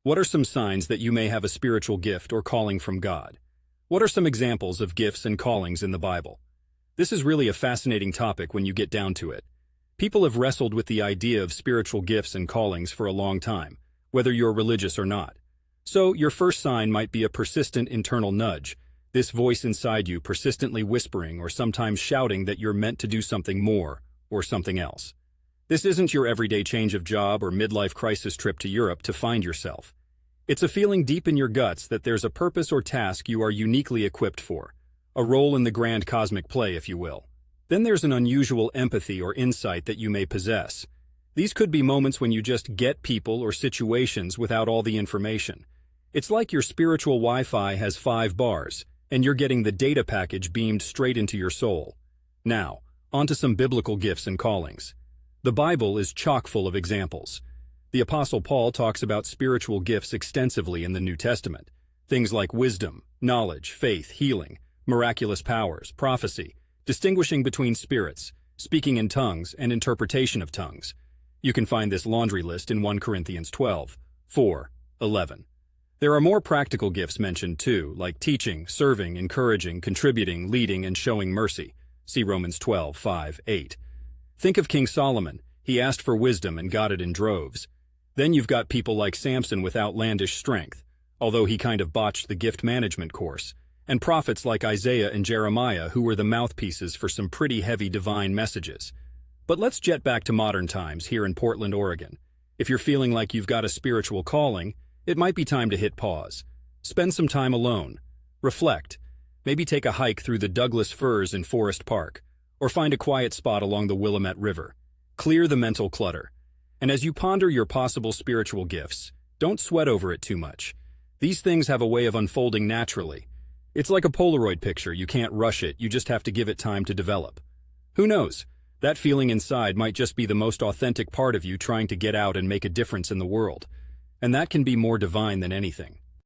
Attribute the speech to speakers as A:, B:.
A: What are some signs that you may have a spiritual gift or calling from God? What are some examples of gifts and callings in the Bible? This is really a fascinating topic when you get down to it. People have wrestled with the idea of spiritual gifts and callings for a long time, whether you're religious or not. So, your first sign might be a persistent internal nudge, this voice inside you persistently whispering or sometimes shouting that you're meant to do something more or something else. This isn't your everyday change of job or midlife crisis trip to Europe to find yourself. It's a feeling deep in your guts that there's a purpose or task you are uniquely equipped for, a role in the grand cosmic play, if you will. Then there's an unusual empathy or insight that you may possess. These could be moments when you just get people or situations without all the information. It's like your spiritual Wi-Fi has 5 bars, and you're getting the data package beamed straight into your soul. Now, onto some biblical gifts and callings. The Bible is chock full of examples. The Apostle Paul talks about spiritual gifts extensively in the New Testament. Things like wisdom, knowledge, faith, healing, miraculous powers, prophecy, distinguishing between spirits, speaking in tongues, and interpretation of tongues. You can find this laundry list in 1 Corinthians 12, 4, 11. There are more practical gifts mentioned too, like teaching, serving, encouraging, contributing, leading, and showing mercy. See Romans 12, 5, 8. Think of King Solomon. He asked for wisdom and got it in droves. Then you've got people like Samson with outlandish strength, although he kind of botched the gift management course, and prophets like Isaiah and Jeremiah who were the mouthpieces for some pretty heavy divine messages. But let's jet back to modern times here in Portland, Oregon. If you're feeling like you've got a spiritual calling, it might be time to hit pause. Spend some time alone. Reflect. Maybe take a hike through the Douglas firs in Forest Park, or find a quiet spot along the Willamette River. Clear the mental clutter. And as you ponder your possible spiritual gifts, don't sweat over it too much. These things have a way of unfolding naturally. It's like a Polaroid picture. You can't rush it, you just have to give it time to develop. Who knows? That feeling inside might just be the most authentic part of you trying to get out and make a difference in the world. And that can be more divine than anything.